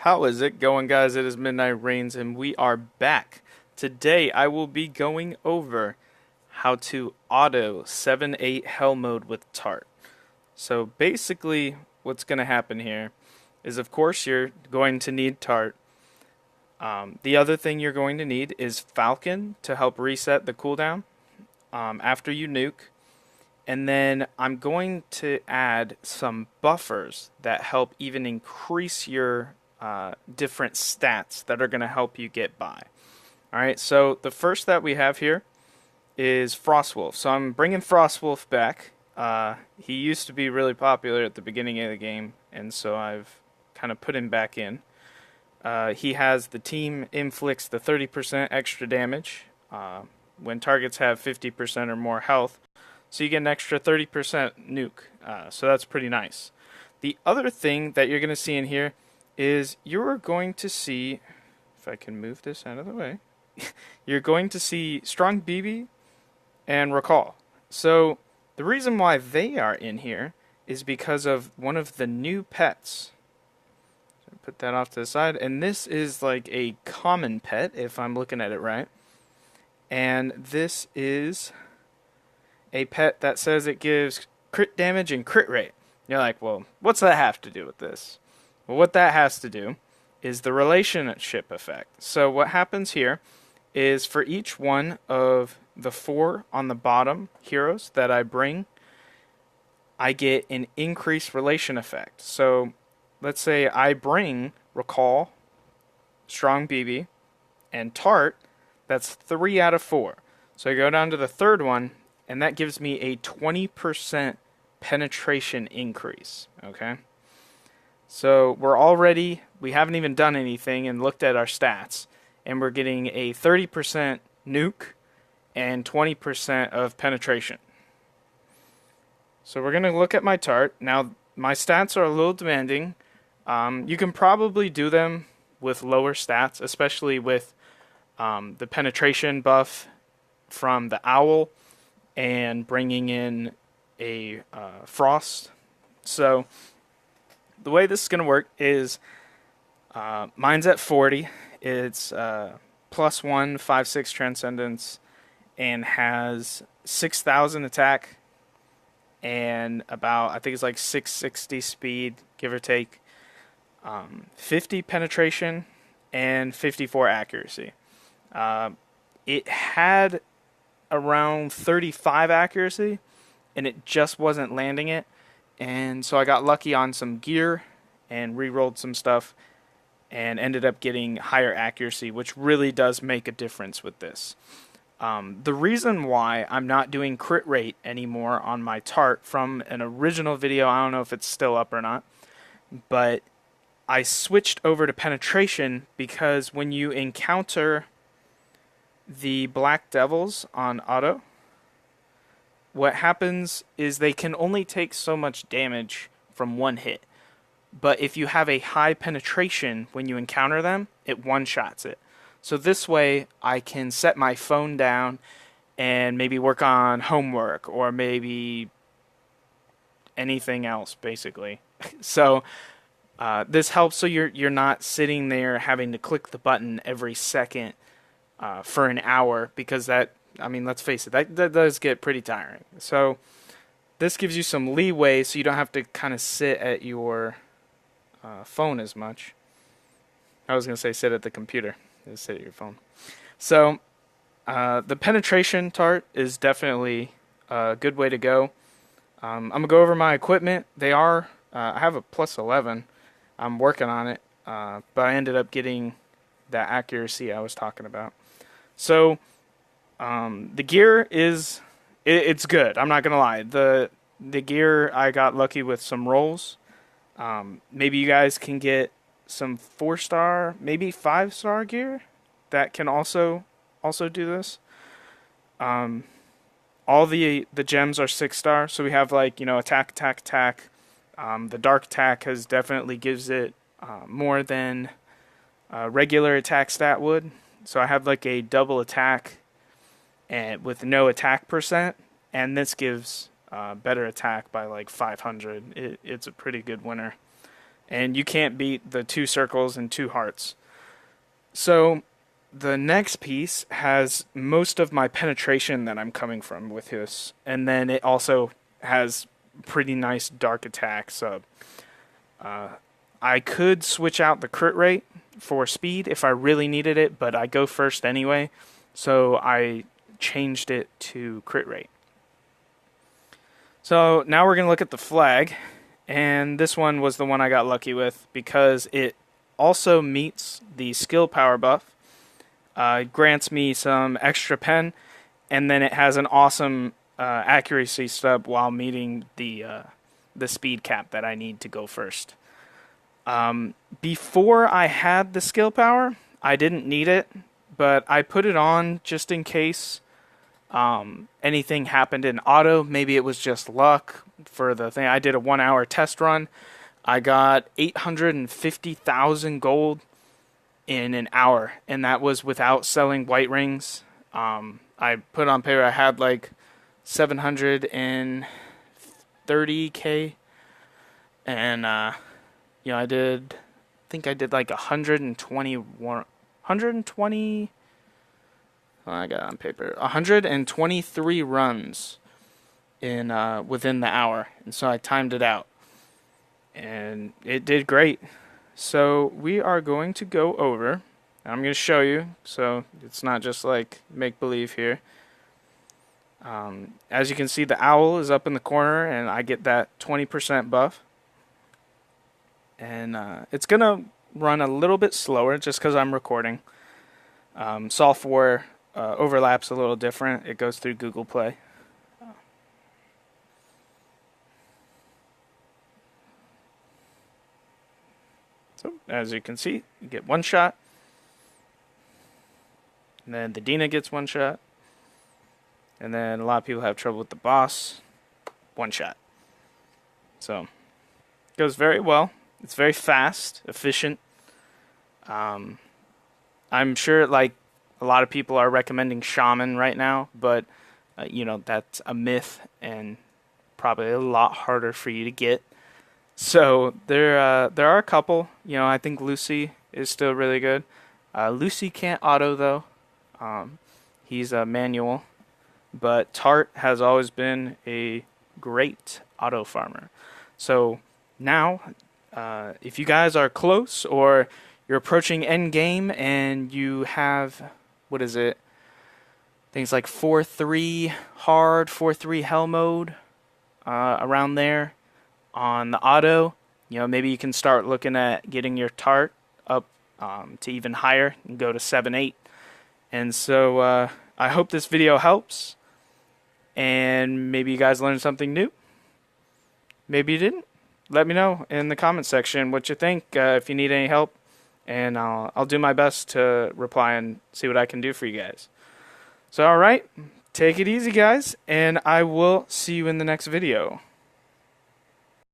How is it going, guys? It is Midnight Rains, and we are back. Today, I will be going over how to auto 7-8 Hell mode with Tart. So basically, what's going to happen here is, of course, you're going to need Tart. The other thing you're going to need is Falcon to help reset the cooldown after you nuke. And then I'm going to add some buffers that help even increase your different stats that are going to help you get by. Alright, so the first that we have here is Frostwolf. So I'm bringing Frostwolf back. He used to be really popular at the beginning of the game, and so I've kind of put him back in. He has the team inflicts the 30% extra damage when targets have 50% or more health. So you get an extra 30% nuke. So that's pretty nice. The other thing that you're going to see in here is you're going to see, if I can move this out of the way, you're going to see Strong BB and Recall. So the reason why they are in here is because of one of the new pets. So put that off to the side. And this is like a common pet, if I'm looking at it right. And this is a pet that says it gives crit damage and crit rate. You're like, well, what's that have to do with this? Well, what that has to do is the relationship effect. So what happens here is for each one of the 4 on the bottom heroes that I bring, I get an increased relation effect. So let's say I bring Recall, Strong BB, and Tart. That's 3 out of 4. So I go down to the third one, and that gives me a 20% penetration increase. Okay? So we haven't even done anything and looked at our stats, and we're getting a 30% nuke and 20% of penetration. So we're going to look at my Tart. Now, my stats are a little demanding. You can probably do them with lower stats, especially with the penetration buff from the Owl and bringing in a Frost. So the way this is going to work is mine's at 40. It's plus 1, 5/6 Transcendence, and has 6,000 attack and about, I think it's like 660 speed, give or take, 50 penetration, and 54 accuracy. It had around 35 accuracy, and it just wasn't landing it. And so I got lucky on some gear and re-rolled some stuff and ended up getting higher accuracy, which really does make a difference with this. The reason why I'm not doing crit rate anymore on my Tart from an original video, I don't know if it's still up or not, but I switched over to penetration because when you encounter the Black Devils on auto, what happens is they can only take so much damage from one hit. But if you have a high penetration when you encounter them, it one-shots it. So this way, I can set my phone down and maybe work on homework or maybe anything else, basically. So this helps so you're not sitting there having to click the button every second for an hour, because that, I mean, let's face it, that does get pretty tiring. So this gives you some leeway so you don't have to kind of sit at your phone as much. I was going to say sit at the computer. Just sit at your phone. So the penetration Tart is definitely a good way to go. I'm going to go over my equipment. I have a plus 11. I'm working on it, but I ended up getting that accuracy I was talking about. So the gear it's good. I'm not going to lie. The gear, I got lucky with some rolls. Maybe you guys can get some 4-star, maybe 5-star gear that can also do this. All the gems are 6-star, so we have like, attack. The dark attack definitely gives it more than regular attack stat would. So I have like a double attack and with no attack percent, and this gives better attack by like 500. It's a pretty good winner. and you can't beat the 2 circles and 2 hearts. So the next piece has most of my penetration that I'm coming from with this, and then it also has pretty nice dark attack. So I could switch out the crit rate for speed if I really needed it, but I go first anyway, so I changed it to crit rate. So now we're going to look at the flag, and this one was the one I got lucky with because it also meets the skill power buff. It grants me some extra pen, and then it has an awesome accuracy stub while meeting the speed cap that I need to go first. Before I had the skill power, I didn't need it, but I put it on just in case anything happened in auto. Maybe it was just luck for the thing. I did a 1-hour test run. I got 850,000 gold in an hour, and that was without selling white rings. I put on paper I had like 730k, and I think I did like 120. I got it on paper. 123 runs in within the hour, and so I timed it out, and it did great. So we are going to go over. I'm going to show you, so it's not just like make believe here. As you can see, the owl is up in the corner, and I get that 20% buff. And it's going to run a little bit slower just because I'm recording. Software overlaps a little different. It goes through Google Play. So as you can see, you get 1 shot. And then the Dina gets 1 shot. And then a lot of people have trouble with the boss. 1 shot. So it goes very well. It's very fast, efficient. I'm sure like a lot of people are recommending Shaman right now, but that's a myth and probably a lot harder for you to get. So there are a couple. I think Lucy is still really good. Lucy can't auto though. He's a manual, but Tart has always been a great auto farmer. So now, if you guys are close or you're approaching end game and you have, what is it? Things like 4-3 hard, 4-3 hell mode, around there on the auto. Maybe you can start looking at getting your Tart up to even higher and go to 7-8. And so I hope this video helps, and maybe you guys learned something new. Maybe you didn't. Let me know in the comment section what you think, if you need any help, and I'll do my best to reply and see what I can do for you guys. So alright, take it easy guys, and I will see you in the next video.